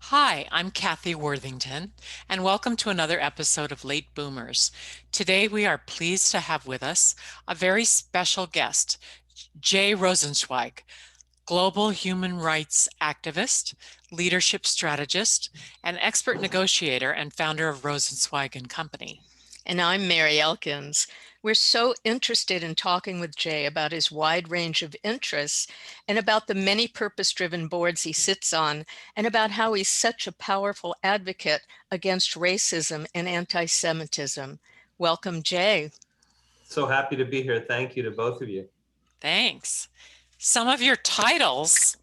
Hi, I'm Cathy Worthington, and welcome to another episode of Late Boomers. Today, we are pleased to have with us a very special guest, Jay Rosenzweig, global human rights activist, leadership strategist, and expert negotiator and founder of Rosenzweig and Company. And I'm Mary Elkins. We're so interested in talking with Jay about his wide range of interests and about the many purpose-driven boards he sits on and about how he's such a powerful advocate against racism and anti-Semitism. Welcome, Jay. So happy to be here. Thank you to both of you. Thanks. Some of your titles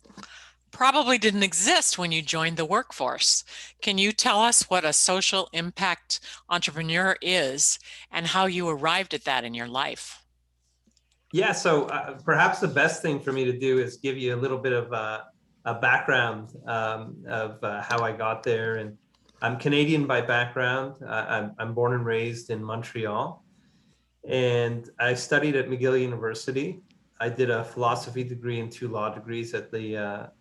probably didn't exist when you joined the workforce. Can you tell us what a social impact entrepreneur is and how you arrived at that in your life? Yeah, so perhaps the best thing for me to do is give you a little bit of a background of how I got there. And I'm Canadian by background. I'm born and raised in Montreal, and I studied at McGill University. I did a philosophy degree and two law degrees at the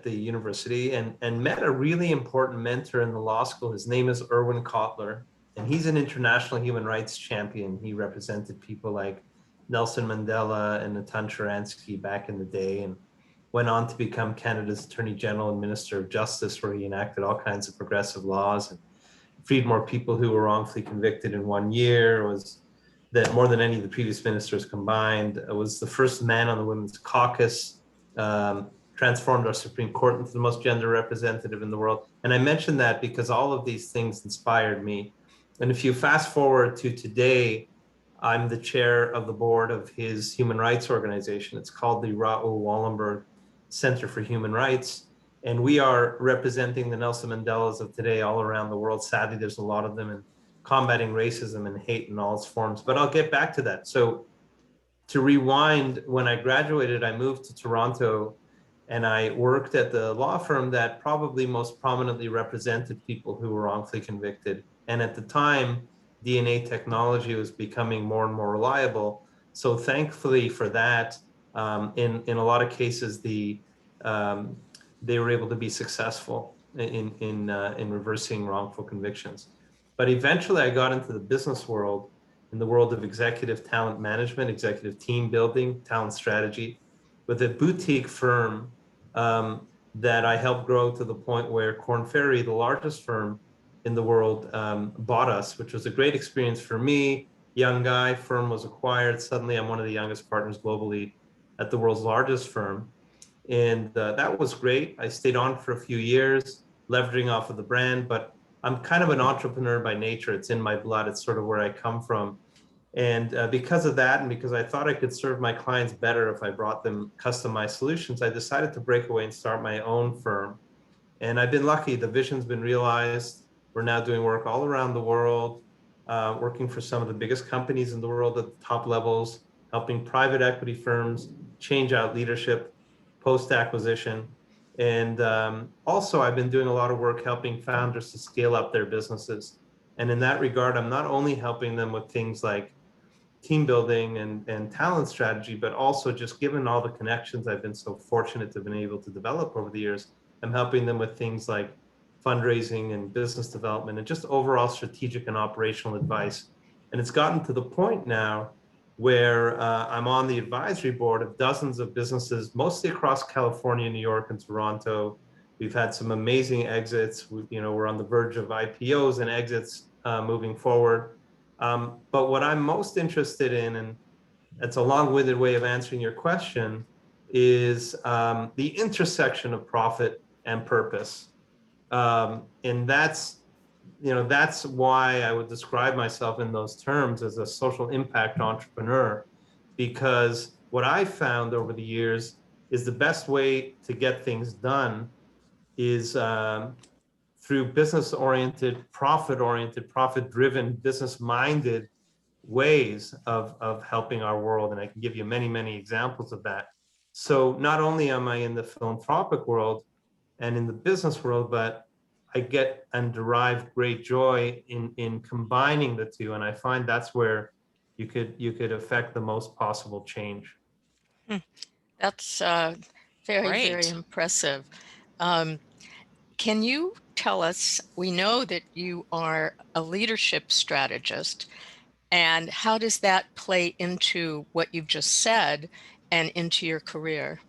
university, and met a really important mentor in the law school. His name is Erwin Kotler, and he's an international human rights champion. He represented people like Nelson Mandela and Natan Sharansky back in the day, and went on to become Canada's Attorney General and Minister of Justice, where he enacted all kinds of progressive laws and freed more people who were wrongfully convicted in 1 year. Was that more than any of the previous ministers combined, was the first man on the Women's Caucus, transformed our Supreme Court into the most gender representative in the world. And I mentioned that because all of these things inspired me. And if you fast forward to today, I'm the chair of the board of his human rights organization. It's called the Raoul Wallenberg Center for Human Rights. And we are representing the Nelson Mandelas of today all around the world. Sadly, there's a lot of them, in combating racism and hate in all its forms. But I'll get back to that. So to rewind, when I graduated, I moved to Toronto and I worked at the law firm that probably most prominently represented people who were wrongfully convicted. And at the time, DNA technology was becoming more and more reliable. So thankfully for that, in a lot of cases, they were able to be successful in reversing wrongful convictions. But eventually, I got into the business world, in the world of executive talent management, executive team building, talent strategy, with a boutique firm that I helped grow to the point where Korn Ferry, the largest firm in the world, bought us, which was a great experience for me. Young guy, firm was acquired. Suddenly, I'm one of the youngest partners globally at the world's largest firm. And that was great. I stayed on for a few years, leveraging off of the brand, but I'm kind of an entrepreneur by nature. It's in my blood. It's sort of where I come from. And because of that, and because I thought I could serve my clients better if I brought them customized solutions, I decided to break away and start my own firm. And I've been lucky. The vision's been realized. We're now doing work all around the world, working for some of the biggest companies in the world at the top levels, helping private equity firms change out leadership post-acquisition. And also, I've been doing a lot of work helping founders to scale up their businesses. And in that regard, I'm not only helping them with things like team building and talent strategy, but also just given all the connections I've been so fortunate to have been able to develop over the years, I'm helping them with things like fundraising and business development and just overall strategic and operational advice. And it's gotten to the point now where I'm on the advisory board of dozens of businesses, mostly across California, New York, and Toronto. We've had some amazing exits. We're on the verge of IPOs and exits moving forward. But what I'm most interested in, and it's a long-winded way of answering your question, is the intersection of profit and purpose. And that's why I would describe myself in those terms as a social impact entrepreneur, because what I found over the years is the best way to get things done is through business-oriented, profit-oriented, profit-driven, business-minded ways of helping our world. And I can give you many, many examples of that. So not only am I in the philanthropic world and in the business world, but I get and derive great joy in combining the two. And I find that's where you could affect the most possible change. That's very, very Great. impressive. Um, Can you tell us, we know that you are a leadership strategist, and how does that play into what you've just said and into your career?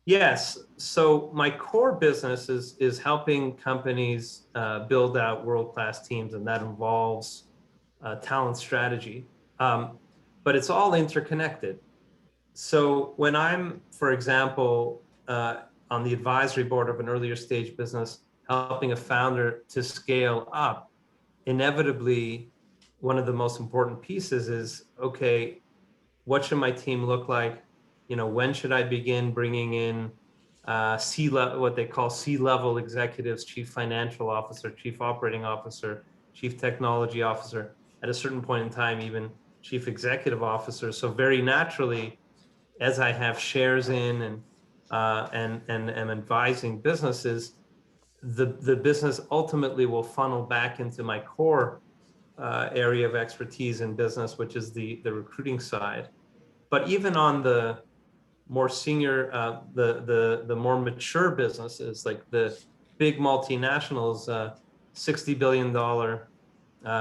Yes. So my core business is helping companies build out world-class teams, and that involves talent strategy. Um, but it's all interconnected. So when I'm, for example, on the advisory board of an earlier stage business, helping a founder to scale up, inevitably, one of the most important pieces is, okay, what should my team look like? When should I begin bringing in C-level, what they call C-level executives, chief financial officer, chief operating officer, chief technology officer, at a certain point in time, even chief executive officer. So very naturally, as I have shares in and am advising businesses, the business ultimately will funnel back into my core area of expertise in business, which is the recruiting side. But even on the more senior, the more mature businesses, like the big multinationals, $60 billion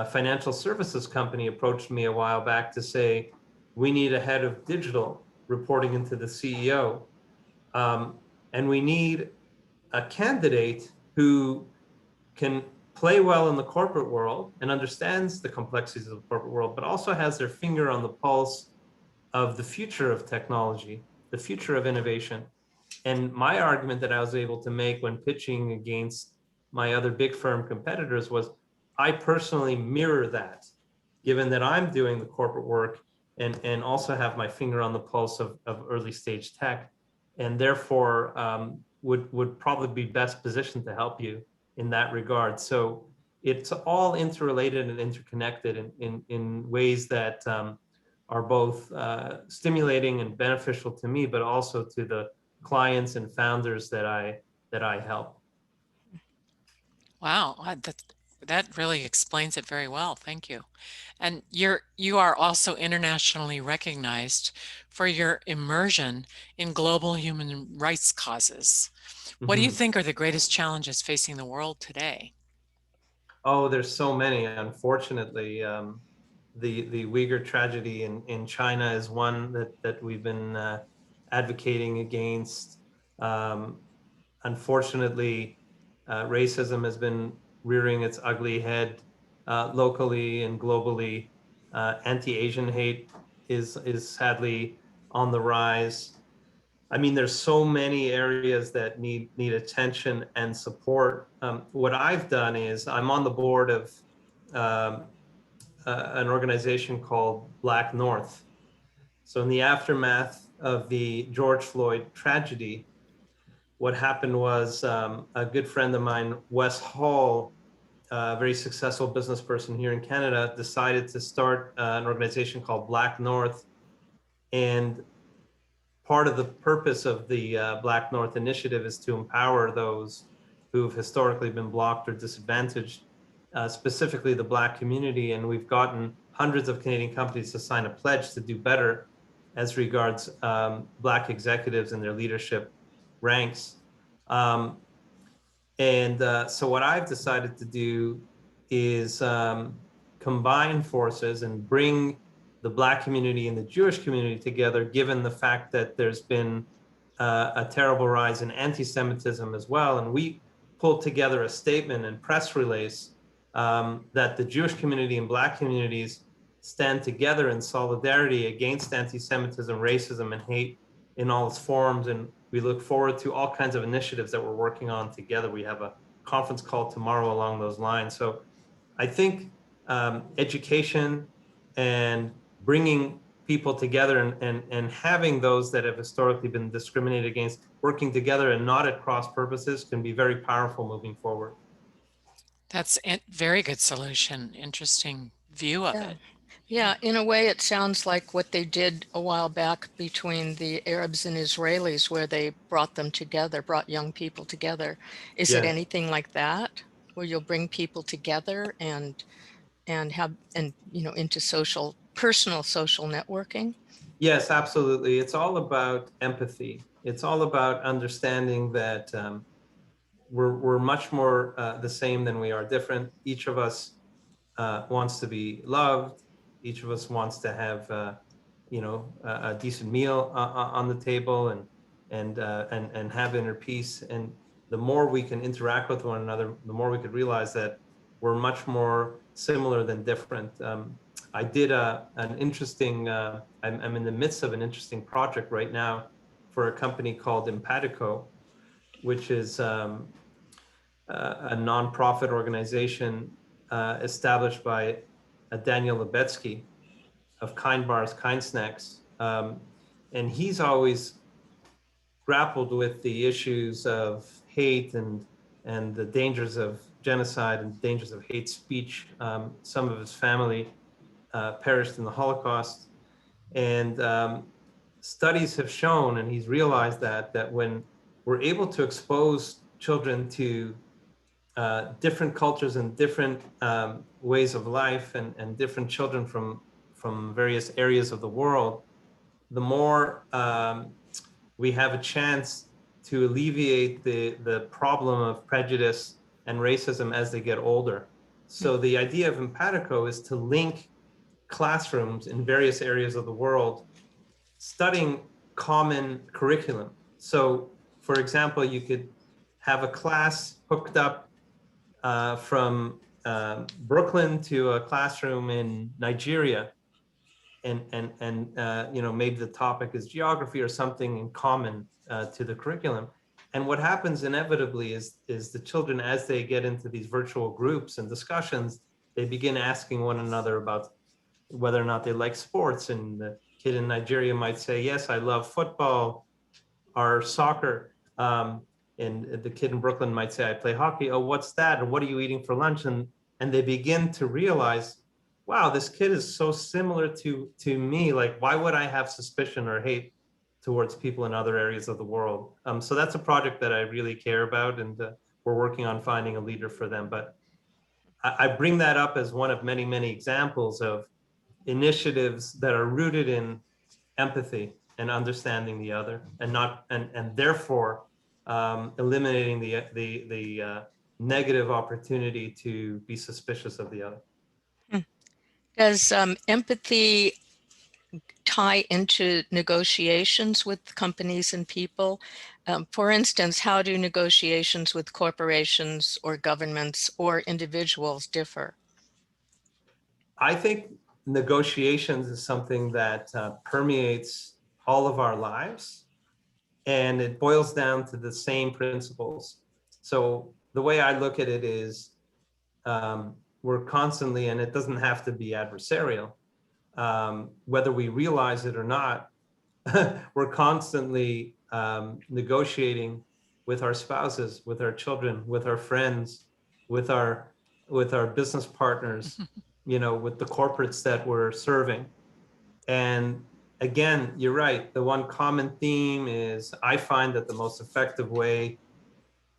financial services company approached me a while back to say, we need a head of digital reporting into the CEO. And we need a candidate who can play well in the corporate world and understands the complexities of the corporate world, but also has their finger on the pulse of the future of technology, the future of innovation. And my argument that I was able to make when pitching against my other big firm competitors was, I personally mirror that, given that I'm doing the corporate work and also have my finger on the pulse of early stage tech, and therefore would probably be best positioned to help you in that regard. So it's all interrelated and interconnected in ways that are both stimulating and beneficial to me, but also to the clients and founders that I help. Wow, that really explains it very well. Thank you. And you are also internationally recognized for your immersion in global human rights causes. What do you Mm-hmm. think are the greatest challenges facing the world today? Oh, there's so many. Unfortunately, the Uyghur tragedy in China is one that we've been advocating against. Um, Unfortunately, racism has been rearing its ugly head locally and globally. Anti-Asian hate is sadly on the rise. I mean, there's so many areas that need attention and support. What I've done is I'm on the board of um, an organization called Black North. So in the aftermath of the George Floyd tragedy, what happened was a good friend of mine, Wes Hall, a very successful business person here in Canada, decided to start an organization called Black North. And part of the purpose of the Black North Initiative is to empower those who've historically been blocked or disadvantaged, specifically the Black community. And we've gotten hundreds of Canadian companies to sign a pledge to do better as regards Black executives and their leadership ranks. Um, so what I've decided to do is combine forces and bring the Black community and the Jewish community together, given the fact that there's been a terrible rise in anti-Semitism as well. And we pulled together a statement and press release that the Jewish community and Black communities stand together in solidarity against anti-Semitism, racism, and hate in all its forms. And we look forward to all kinds of initiatives that we're working on together. We have a conference call tomorrow along those lines. So I think education and bringing people together and having those that have historically been discriminated against working together and not at cross purposes can be very powerful moving forward. That's a very good solution. Interesting view of Yeah. it. Yeah, in a way, it sounds like what they did a while back between the Arabs and Israelis, where they brought them together, brought young people together. Is it Yes. anything like that, where you'll bring people together and have and into personal social networking? Yes, absolutely. It's all about empathy. It's all about understanding that we're much more the same than we are different. Each of us wants to be loved. Each of us wants to have a decent meal on the table and have inner peace. And the more we can interact with one another, the more we could realize that we're much more similar than different. I did an interesting. I'm in the midst of an interesting project right now for a company called Empatico, which is a nonprofit organization established by Daniel Lebetsky of Kind Bars, Kind Snacks. And he's always grappled with the issues of hate and the dangers of genocide and dangers of hate speech. Some of his family perished in the Holocaust. And studies have shown, and he's realized that when we're able to expose children to different cultures and different ways of life and different children from various areas of the world, the more we have a chance to alleviate the problem of prejudice and racism as they get older. So the idea of Empatico is to link classrooms in various areas of the world studying common curriculum. So, for example, you could have a class hooked up from Brooklyn to a classroom in Nigeria, and maybe the topic is geography or something in common to the curriculum. And what happens inevitably is the children, as they get into these virtual groups and discussions, they begin asking one another about whether or not they like sports. And the kid in Nigeria might say, yes, I love football or soccer. And the kid in Brooklyn might say, I play hockey. Oh, what's that? And what are you eating for lunch? And they begin to realize, wow, this kid is so similar to me. Like, why would I have suspicion or hate towards people in other areas of the world? So that's a project that I really care about, and we're working on finding a leader for them. But I bring that up as one of many, many examples of initiatives that are rooted in empathy and understanding the other, and therefore eliminating the negative opportunity to be suspicious of the other. Does empathy tie into negotiations with companies and people? For instance, how do negotiations with corporations or governments or individuals differ? I think negotiations is something that permeates all of our lives, and it boils down to the same principles. So the way I look at it is we're constantly, and it doesn't have to be adversarial, whether we realize it or not, we're constantly negotiating with our spouses, with our children, with our friends, with our business partners, with the corporates that we're serving. And again, you're right. The one common theme is I find that the most effective way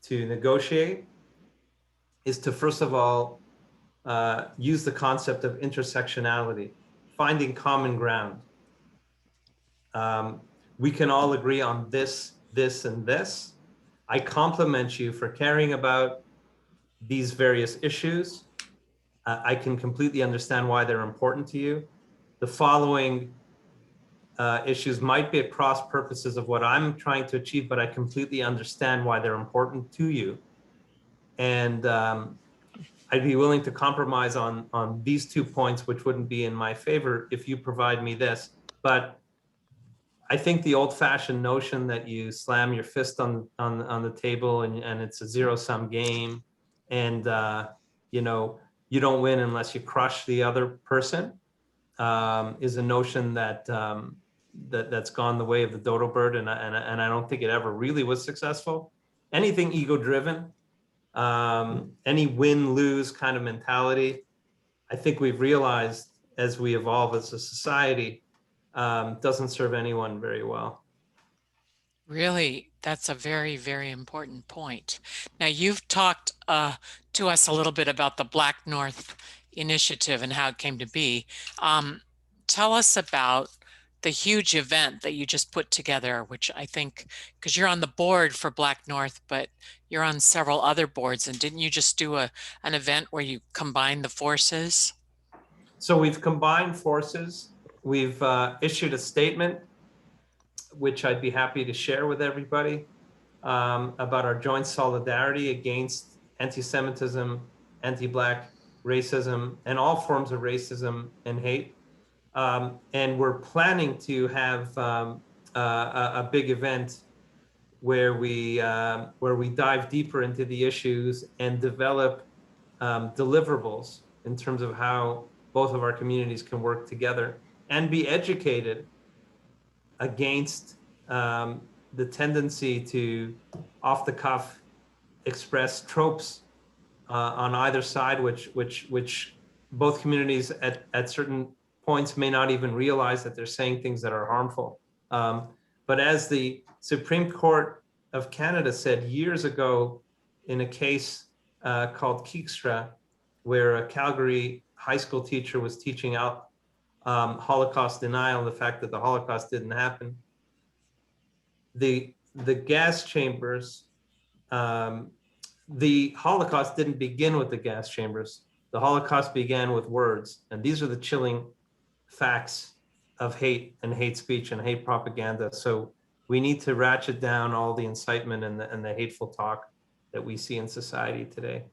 to negotiate is to, first of all, use the concept of intersectionality, finding common ground. We can all agree on this, this, and this. I compliment you for caring about these various issues. I can completely understand why they're important to you. The following issues might be at cross purposes of what I'm trying to achieve, but I completely understand why they're important to you. And I'd be willing to compromise on these 2 points, which wouldn't be in my favor if you provide me this. But I think the old-fashioned notion that you slam your fist on the table and it's a zero-sum game, and you don't win unless you crush the other person, is a notion that's gone the way of the dodo bird, and I don't think it ever really was successful. Anything ego-driven, any win-lose kind of mentality, I think we've realized as we evolve as a society, doesn't serve anyone very well. Really, that's a very, very important point. Now, you've talked to us a little bit about the Black North Initiative and how it came to be. Tell us about the huge event that you just put together, which I think, because you're on the board for Black North, but you're on several other boards, and didn't you just do an event where you combine the forces? So we've combined forces. We've issued a statement, which I'd be happy to share with everybody, about our joint solidarity against anti-Semitism, anti-Black racism, and all forms of racism and hate. And we're planning to have a big event where we dive deeper into the issues and develop deliverables in terms of how both of our communities can work together and be educated against the tendency to off the cuff express tropes on either side, which both communities at certain points may not even realize that they're saying things that are harmful. But as the Supreme Court of Canada said years ago in a case called Keekstra, where a Calgary high school teacher was teaching out Holocaust denial, the fact that the Holocaust didn't happen, the gas chambers, the Holocaust didn't begin with the gas chambers. The Holocaust began with words, and these are the chilling facts of hate and hate speech and hate propaganda. So we need to ratchet down all the incitement and the hateful talk that we see in society today.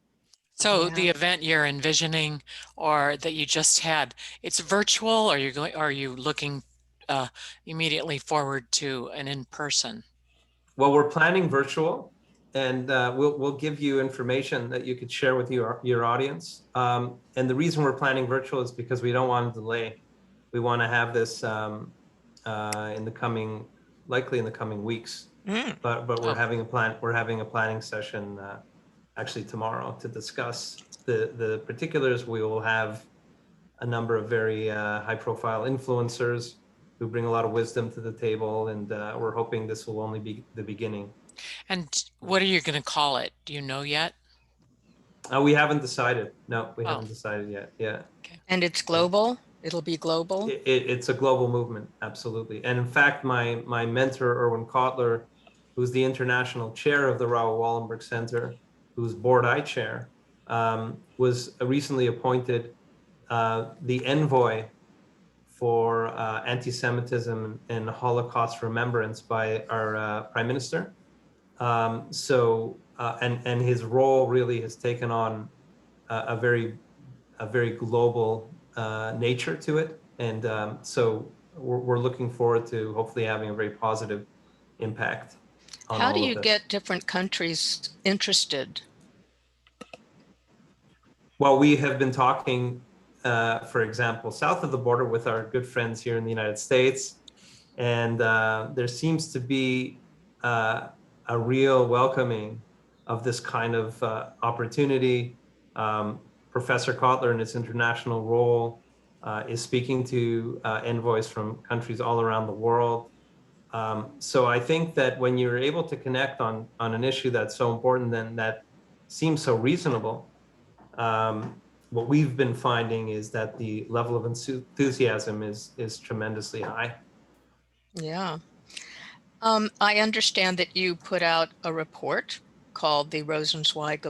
So Yeah. the event you're envisioning or that you just had, it's virtual, or are you looking immediately forward to an in-person? Well, we're planning virtual, and we'll give you information that you could share with your audience. And the reason we're planning virtual is because we don't want to delay. We want to have this likely in the coming weeks. But we're Oh, having a planning session actually tomorrow to discuss the particulars. We will have a number of very high-profile influencers who bring a lot of wisdom to the table, and we're hoping this will only be the beginning. and what are you going to call it? Do you know yet? We haven't decided. No, we Oh, haven't decided yet. Yeah. okay. And it's global? It'll be global? It's a global movement, absolutely. And in fact, my mentor, Erwin Kotler, who's the international chair of the Raoul Wallenberg Center, who's board I chair, was recently appointed the envoy for anti-Semitism and Holocaust remembrance by our Prime Minister. And his role really has taken on a very global nature to it. And so we're looking forward to hopefully having a very positive impact on How do all of you this. get different countries interested? Well, we have been talking, for example, south of the border with our good friends here in the United States. And there seems to be a real welcoming of this kind of opportunity. Professor Kotler, in his international role, is speaking to envoys from countries all around the world. So I think that when you're able to connect on an issue that's so important, then that seems so reasonable. What we've been finding is that the level of enthusiasm is tremendously high. Yeah. I understand that you put out a report called the Rosenzweig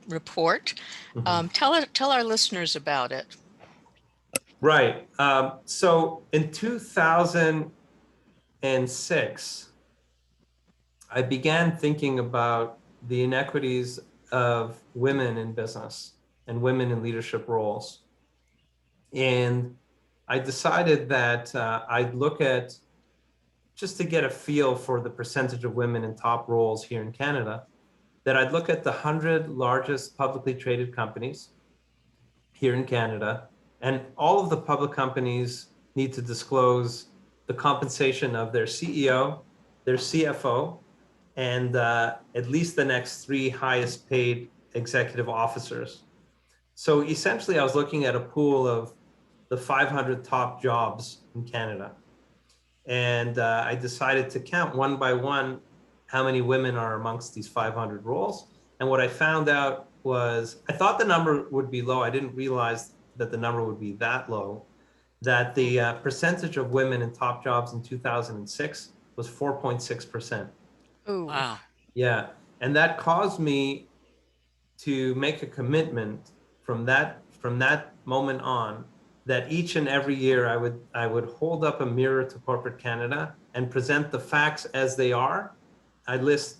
report. Mm-hmm. Tell our listeners about it. Right. So in 2006, I began thinking about the inequities of women in business and women in leadership roles. And I decided that I'd look at, just to get a feel for the percentage of women in top roles here in Canada, that I'd look at the 100 largest publicly traded companies here in Canada, and all of the public companies need to disclose the compensation of their CEO, their CFO, and at least the next three highest paid executive officers. So essentially, I was looking at a pool of the 500 top jobs in Canada. And I decided to count one by one how many women are amongst these 500 roles. And what I found out was, I thought the number would be low. I didn't realize that the number would be that low. that the percentage of women in top jobs in 2006 was 4.6%. Ooh. Wow. Yeah, and that caused me to make a commitment from that moment on, that each and every year I would hold up a mirror to corporate Canada and present the facts as they are. I list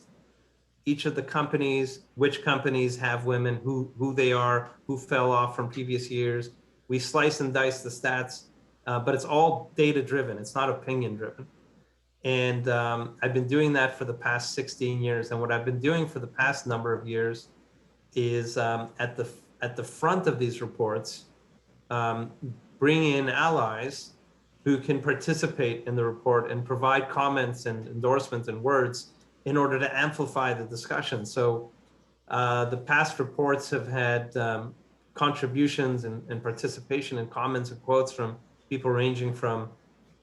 each of the companies, which companies have women, who they are, who fell off from previous years. We slice and dice the stats, but it's all data driven. It's not opinion driven. And I've been doing that for the past 16 years. And what I've been doing for the past number of years is at the front of these reports, um, bring in allies who can participate in the report and provide comments and endorsements and words in order to amplify the discussion. So the past reports have had contributions and participation and comments and quotes from people ranging from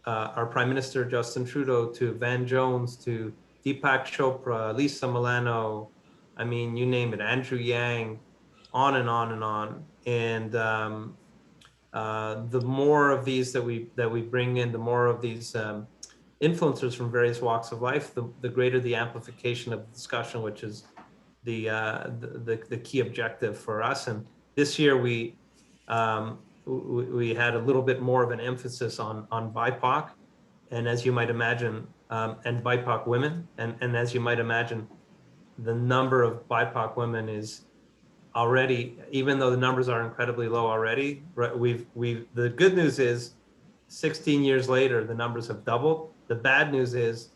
our Prime Minister Justin Trudeau to Van Jones to Deepak Chopra, Lisa Milano, I mean, you name it, Andrew Yang, on and on and on. And the more of these that we bring in, the more of these influencers from various walks of life, the greater the amplification of the discussion, which is the key objective for us. And this year we had a little bit more of an emphasis on BIPOC, and as you might imagine, and BIPOC women, and as you might imagine, the number of BIPOC women is already, even though the numbers are incredibly low already, the good news is 16 years later, the numbers have doubled. The bad news is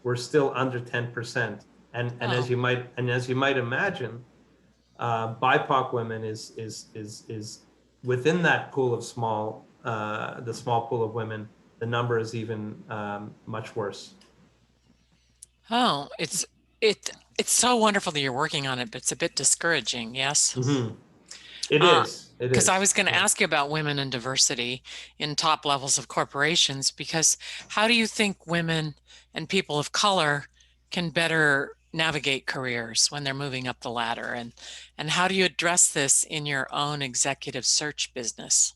we're still under 10%. And as you might imagine, BIPOC women is within that pool of the small pool of women, the number is even much worse. Oh, it's so wonderful that you're working on it, but it's a bit discouraging, yes? Mm-hmm. It Uh, is. Because I was going to ask you about women and diversity in top levels of corporations, because how do you think women and people of color can better navigate careers when they're moving up the ladder? And how do you address this in your own executive search business?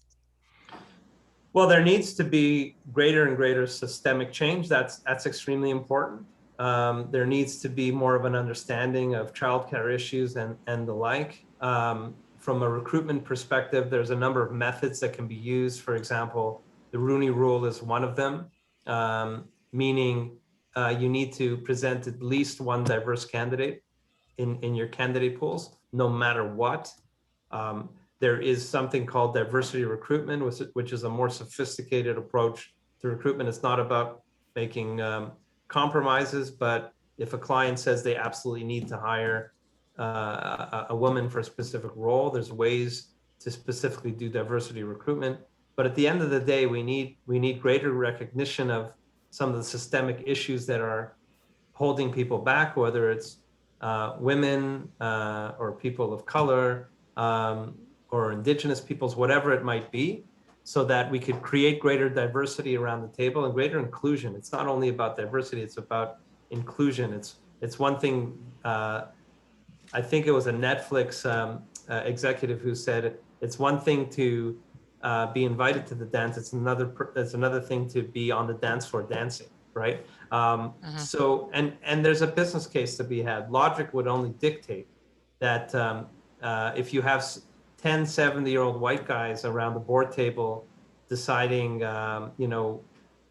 Well, there needs to be greater and greater systemic change. That's extremely important. There needs to be more of an understanding of childcare issues and the like. From a recruitment perspective, there's a number of methods that can be used. For example, the Rooney Rule is one of them, meaning you need to present at least one diverse candidate in your candidate pools, no matter what. There is something called diversity recruitment, which is a more sophisticated approach to recruitment. It's not about making compromises, but if a client says they absolutely need to hire a woman for a specific role, there's ways to specifically do diversity recruitment. But at the end of the day, we need greater recognition of some of the systemic issues that are holding people back, whether it's women or people of color or indigenous peoples, whatever it might be, so that we could create greater diversity around the table and greater inclusion. It's not only about diversity, it's about inclusion. It's one thing, I think it was a Netflix executive who said, it's one thing to be invited to the dance, it's another thing to be on the dance floor dancing, right? So, and there's a business case to be had. Logic would only dictate that if you have 10 70-year-old white guys around the board table deciding,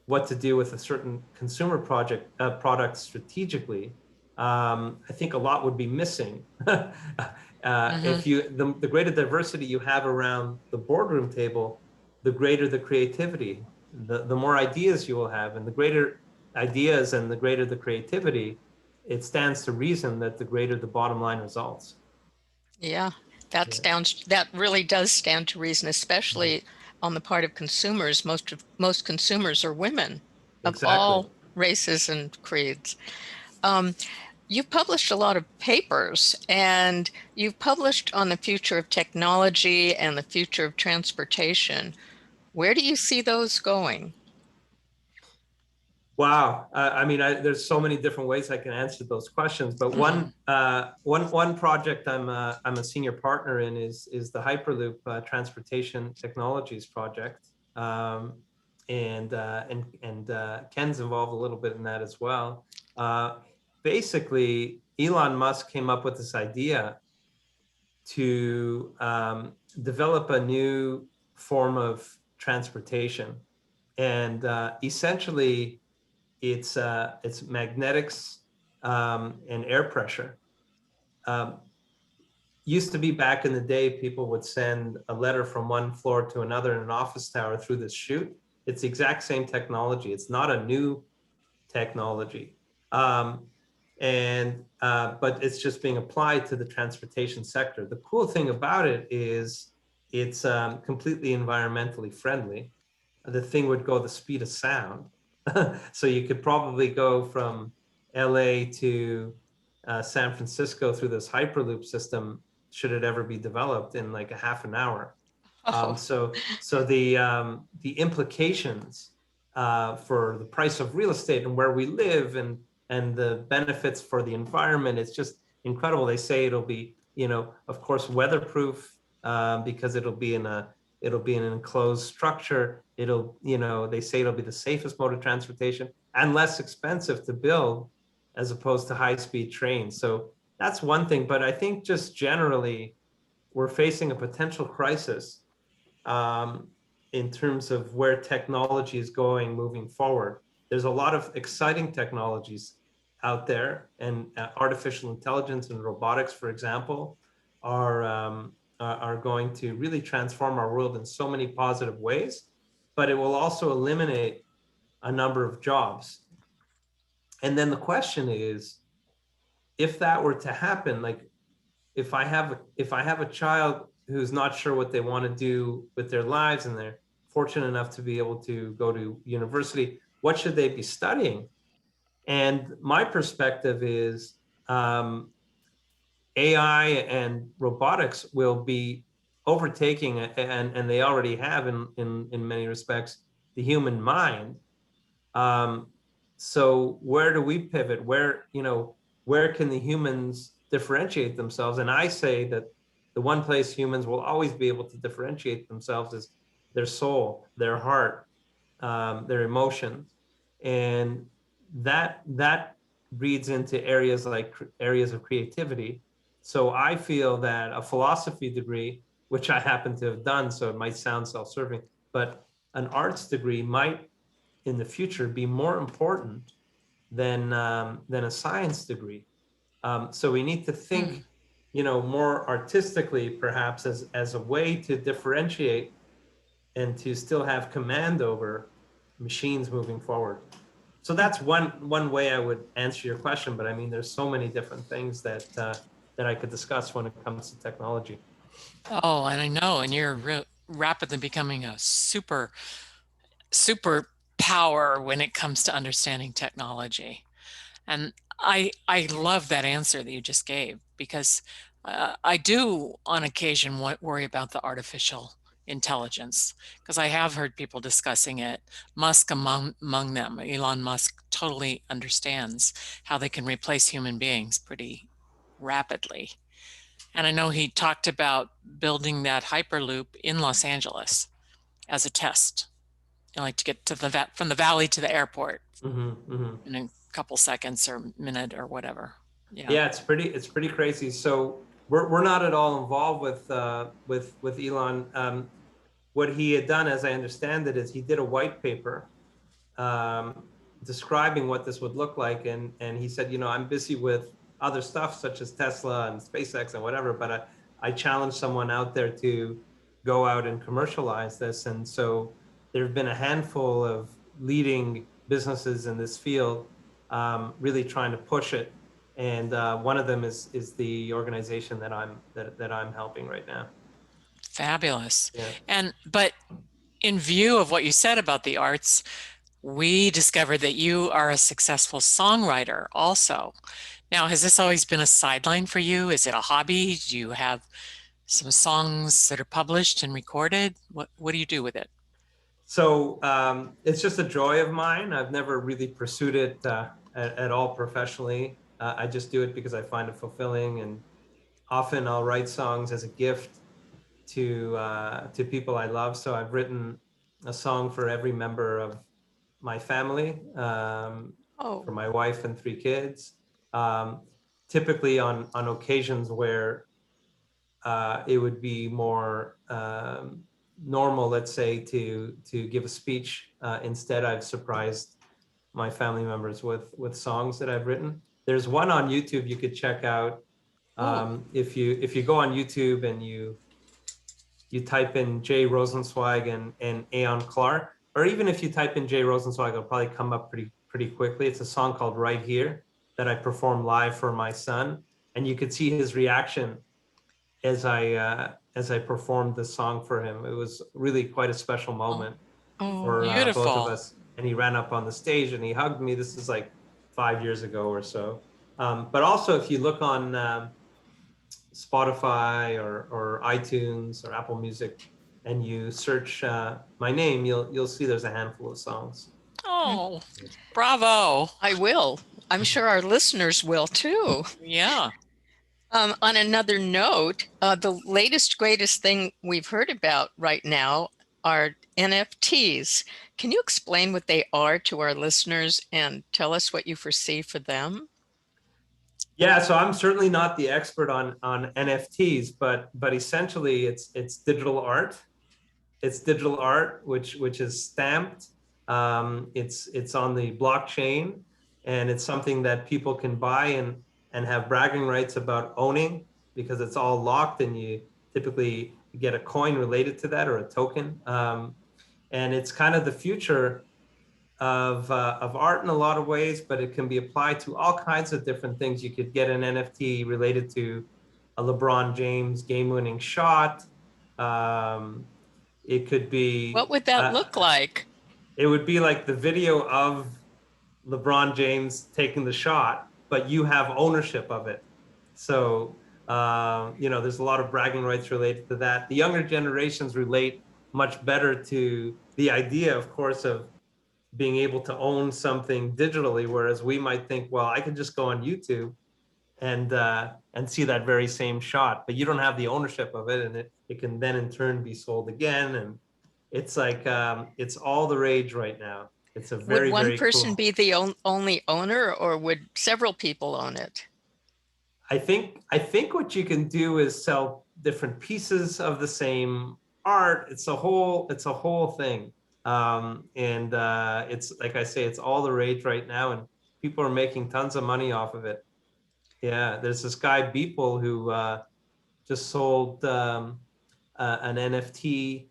what to do with a certain consumer product strategically, I think a lot would be missing. If the greater diversity you have around the boardroom table, the greater the creativity, the more ideas you will have, and the greater ideas and the greater the creativity, it stands to reason that the greater the bottom line results. Yeah, that really does stand to reason, especially on the part of consumers. Most consumers are women of all races and creeds. You've published a lot of papers, and you've published on the future of technology and the future of transportation. Where do you see those going? Wow. I mean, there's so many different ways I can answer those questions, but one project I'm a senior partner in is the Hyperloop Transportation Technologies project. And Ken's involved a little bit in that as well. Basically, Elon Musk came up with this idea to develop a new form of transportation, and essentially, it's magnetics and air pressure. Um, Used to be back in the day, people would send a letter from one floor to another in an office tower through this chute. It's the exact same technology. It's not a new technology. Um, but it's just being applied to the transportation sector. The cool thing about it is it's completely environmentally friendly. The thing would go the speed of sound. So you could probably go from LA to San Francisco through this Hyperloop system, should it ever be developed, in like a half an hour. Oh, So the implications for the price of real estate and where we live, and the benefits for the environment, it's just incredible. They say it'll be, of course, weatherproof, because it'll be in an enclosed structure. They say it'll be the safest mode of transportation and less expensive to build as opposed to high-speed trains. So that's one thing. But I think just generally, we're facing a potential crisis um, in terms of where technology is going moving forward. There's a lot of exciting technologies out there, and artificial intelligence and robotics, for example, are going to really transform our world in so many positive ways. But it will also eliminate a number of jobs. And then the question is, if that were to happen, like, if I have a child who's not sure what they want to do with their lives, and they're fortunate enough to be able to go to university, what should they be studying? And my perspective is, AI and robotics will be overtaking, and they already have in many respects, the human mind. um, so where do we pivot? Where can the humans differentiate themselves? And I say that the one place humans will always be able to differentiate themselves is their soul, their heart, their emotions. And that reads into areas like areas of creativity. So I feel that a philosophy degree, which I happen to have done, so it might sound self-serving, but an arts degree might in the future be more important than a science degree. So we need to Hmm. think, more artistically, perhaps, as a way to differentiate and to still have command over machines moving forward. So that's one way I would answer your question. But I mean, there's so many different things that I could discuss when it comes to technology. Oh, and I know, and you're rapidly becoming a super power when it comes to understanding technology. And I love that answer that you just gave, because I do on occasion worry about the artificial intelligence, because I have heard people discussing it, Musk among them. Elon Musk totally understands how they can replace human beings pretty rapidly. And I know he talked about building that Hyperloop in Los Angeles as a test, like to get to from the valley to the airport Mm-hmm, mm-hmm. in a couple seconds or minute or whatever. Yeah. Yeah, it's pretty crazy. So we're not at all involved with Elon. What he had done, as I understand it, is he did a white paper um, describing what this would look like, and he said, I'm busy with other stuff such as Tesla and SpaceX and whatever, but I challenged someone out there to go out and commercialize this. And so there have been a handful of leading businesses in this field really trying to push it, and one of them is the organization that I'm helping right now. Fabulous. Yeah. But in view of what you said about the arts, we discovered that you are a successful songwriter also. Now, has this always been a sideline for you? Is it a hobby? Do you have some songs that are published and recorded? What do you do with it? So it's just a joy of mine. I've never really pursued it at all professionally. I just do it because I find it fulfilling, and often I'll write songs as a gift to people I love. So I've written a song for every member of my family, Oh, for my wife and 3 kids. Um, Typically on occasions where it would be more normal, let's say, to give a speech. Instead, I've surprised my family members with songs that I've written. There's one on YouTube you could check out. oh, If you go on YouTube and you type in Jay Rosenzweig and Aeon Clark, or even if you type in Jay Rosenzweig, it'll probably come up pretty quickly. It's a song called Right Here that I performed live for my son, and you could see his reaction as I performed the song for him. It was really quite a special Oh, moment oh, for wow. both of beautiful. us. And he ran up on the stage and he hugged me. This is like 5 years ago or so. But also, if you look on Spotify or iTunes or Apple Music, and you search my name, you'll see there's a handful of songs. Mm, Oh, bravo. I will. I'm sure our listeners will too. Yeah. On another note, the latest, greatest thing we've heard about right now are NFTs. Can you explain what they are to our listeners and tell us what you foresee for them? Yeah, so I'm certainly not the expert on NFTs, but essentially it's digital art. It's digital art, which is stamped. It's on the blockchain, and it's something that people can buy and have bragging rights about owning, because it's all locked, and you typically get a coin related to that or a token. And it's kind of the future of art in a lot of ways, but it can be applied to all kinds of different things. You could get an NFT related to a LeBron James game-winning shot. Um, it could What be, would that look like? it would be like the video of LeBron James taking the shot, but you have ownership of it. So, there's a lot of bragging rights related to that. The younger generations relate much better to the idea, of course, of being able to own something digitally, whereas we might think, well, I could just go on YouTube and see that very same shot, but you don't have the ownership of it, and it can then in turn be sold again, and it's like it's all the rage right now. It's a Would very, one very person cool. be the only owner, or would several people own it? I think what you can do is sell different pieces of the same art. It's a whole thing. And it's like I say, it's all the rage right now, and people are making tons of money off of it. Yeah, there's this guy Beeple who just sold an NFT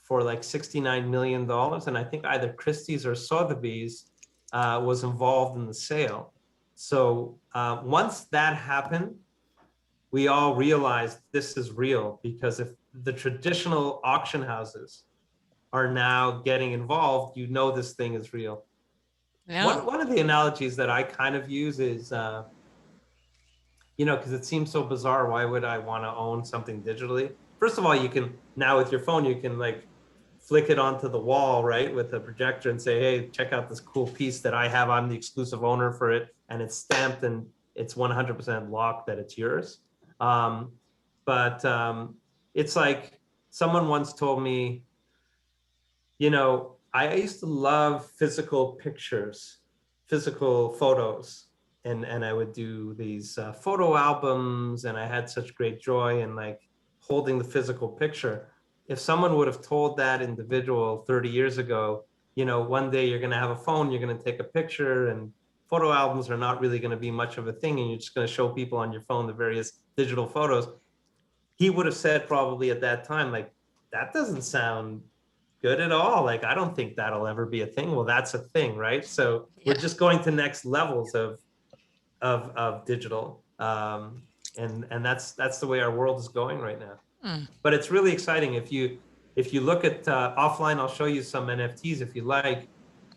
for like $69 million, and I think either Christie's or Sotheby's was involved in the sale. So once that happened, we all realized this is real, because if the traditional auction houses are now getting involved, this thing is real. Yeah. One of the analogies that I kind of use is because it seems so bizarre. Why would I want to own something digitally? First of all, you can now with your phone, you can like flick it onto the wall, right, with a projector and say, hey, check out this cool piece that I have. I'm the exclusive owner for it. And it's stamped and it's 100% locked that it's yours. Um, but it's like someone once told me, I used to love physical pictures, physical photos, and I would do these photo albums, and I had such great joy in like holding the physical picture. If someone would have told that individual 30 years ago, one day you're going to have a phone, you're going to take a picture, and photo albums are not really going to be much of a thing, and you're just going to show people on your phone the various digital photos, he would have said probably at that time, like, that doesn't sound good at all. Like, I don't think that'll ever be a thing. Well, that's a thing, right? So we're Yeah. just going to next levels of digital. And that's the way our world is going right now. Mm. But it's really exciting. If you look at offline, I'll show you some NFTs if you like.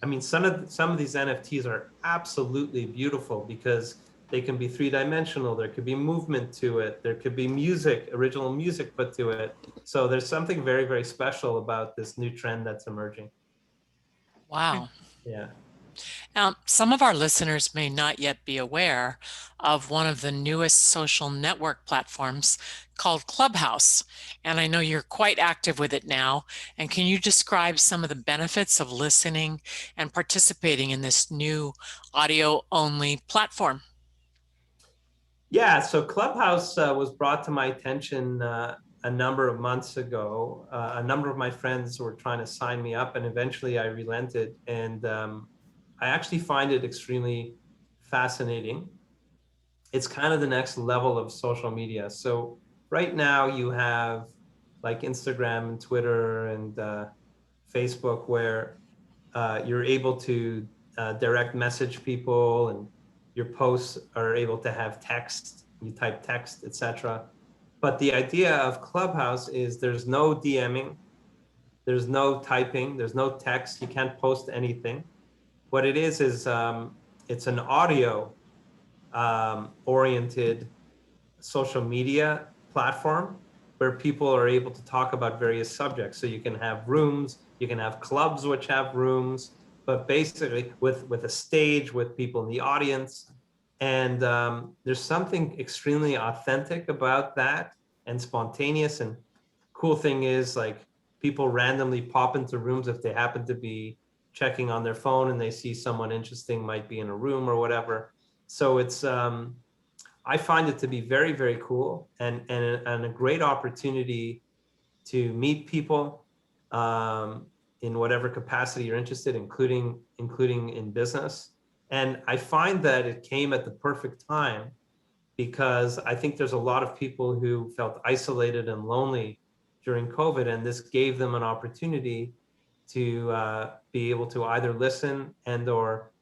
I mean, some of these NFTs are absolutely beautiful because they can be three-dimensional. There could be movement to it. There could be music, original music put to it. So there's something very, very special about this new trend that's emerging. Wow. Yeah. Some of our listeners may not yet be aware of one of the newest social network platforms called Clubhouse. And I know you're quite active with it now. And can you describe some of the benefits of listening and participating in this new audio-only platform? Yeah, so Clubhouse was brought to my attention a number of months ago. A number of my friends were trying to sign me up, and eventually I relented. And I actually find it extremely fascinating. It's kind of the next level of social media. So right now you have like Instagram and Twitter and Facebook, where you're able to direct message people, and your posts are able to have text. You type text, etc. But the idea of Clubhouse is there's no DMing, there's no typing, there's no text. You can't post anything. What it is it's an audio oriented social media platform where people are able to talk about various subjects. So you can have rooms, you can have clubs which have rooms, but basically with a stage with people in the audience. And there's something extremely authentic about that and spontaneous. And cool thing is, like, people randomly pop into rooms if they happen to be checking on their phone and they see someone interesting might be in a room or whatever. So it's I find it to be very, very cool, and a great opportunity to meet people in whatever capacity you're interested, including in business. And I find that it came at the perfect time, because I think there's a lot of people who felt isolated and lonely during COVID, and this gave them an opportunity to be able to either listen and or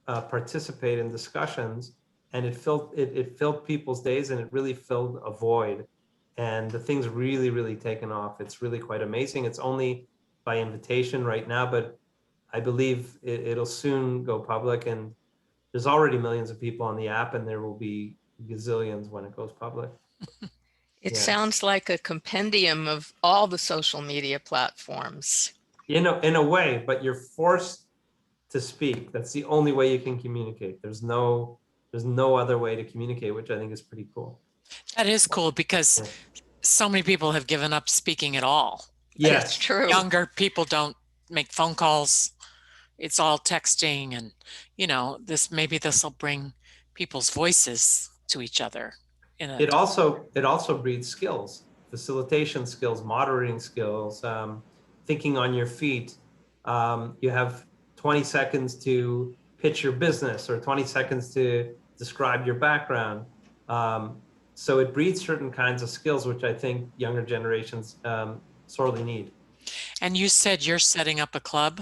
participate in discussions. And it filled people's days, and it really filled a void. And the thing's really, really taken off. It's really quite amazing. It's only by invitation right now, but I believe it'll soon go public. And there's already millions of people on the app, and there will be gazillions when it goes public. It Yeah. sounds like a compendium of all the social media platforms. In a way, but you're forced to speak. That's the only way you can communicate. There's no other way to communicate, which I think is pretty cool. That is cool because Yeah. so many people have given up speaking at all. It's Yes. true. Younger people don't make phone calls. It's all texting, and maybe this will bring people's voices to each other in a It also breeds skills, facilitation skills, moderating skills, thinking on your feet. You have 20 seconds to pitch your business, or 20 seconds to describe your background. So it breeds certain kinds of skills, which I think younger generations sorely need. And you said you're setting up a club?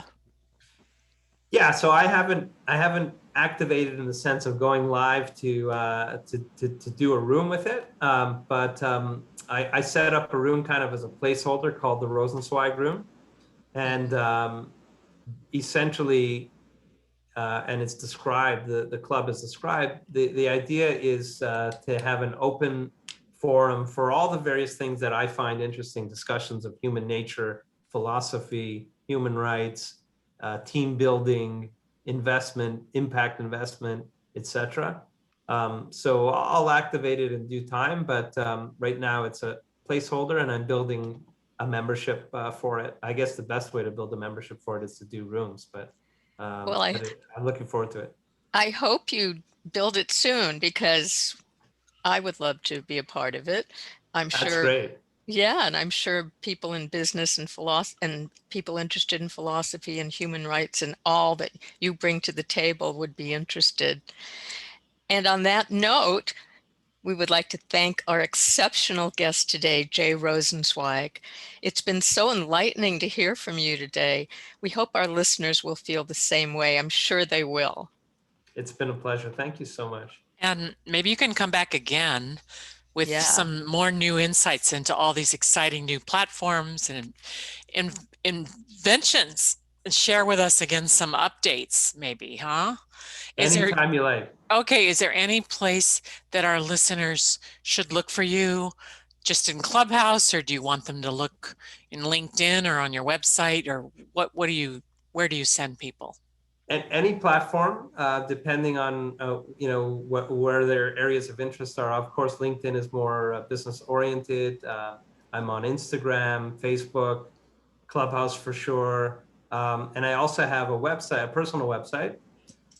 Yeah, so I haven't activated in the sense of going live to do a room with it, but I set up a room kind of as a placeholder called the Rosenzweig room, and essentially, and it's described, the club is described. The idea is to have an open forum for all the various things that I find interesting: discussions of human nature, philosophy, human rights, team building, investment, impact investment, etc. So I'll activate it in due time, but right now it's a placeholder, and I'm building a membership for it. I guess the best way to build a membership for it is to do rooms, but Well, I'm looking forward to it. I hope you build it soon, because I would love to be a part of it. I'm That's sure, great. yeah, and I'm sure people in business and philosophy and people interested in philosophy and human rights and all that you bring to the table would be interested. And on that note, we would like to thank our exceptional guest today, Jay Rosenzweig. It's been so enlightening to hear from you today. We hope our listeners will feel the same way. I'm sure they will. It's been a pleasure. Thank you so much. And maybe you can come back again with Yeah. some more new insights into all these exciting new platforms and inventions, and share with us again some updates, maybe, huh? Anytime you like. Okay, is there any place that our listeners should look for you, just in Clubhouse, or do you want them to look in LinkedIn or on your website, or where do you send people? And any platform, depending on where their areas of interest are. Of course, LinkedIn is more business oriented. I'm on Instagram, Facebook, Clubhouse for sure, and I also have a website, a personal website,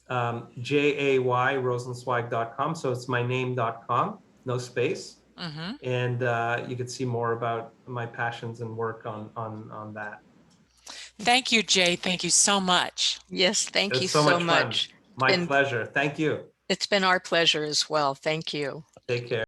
jayrosenzweig.com. So it's my name.com, no space, Mm-hmm. and you can see more about my passions and work on that. Thank you, Jay. Thank you so much. Yes, thank you It's so so much fun. much. My pleasure. Thank you. It's been our pleasure as well. Thank you. Take care.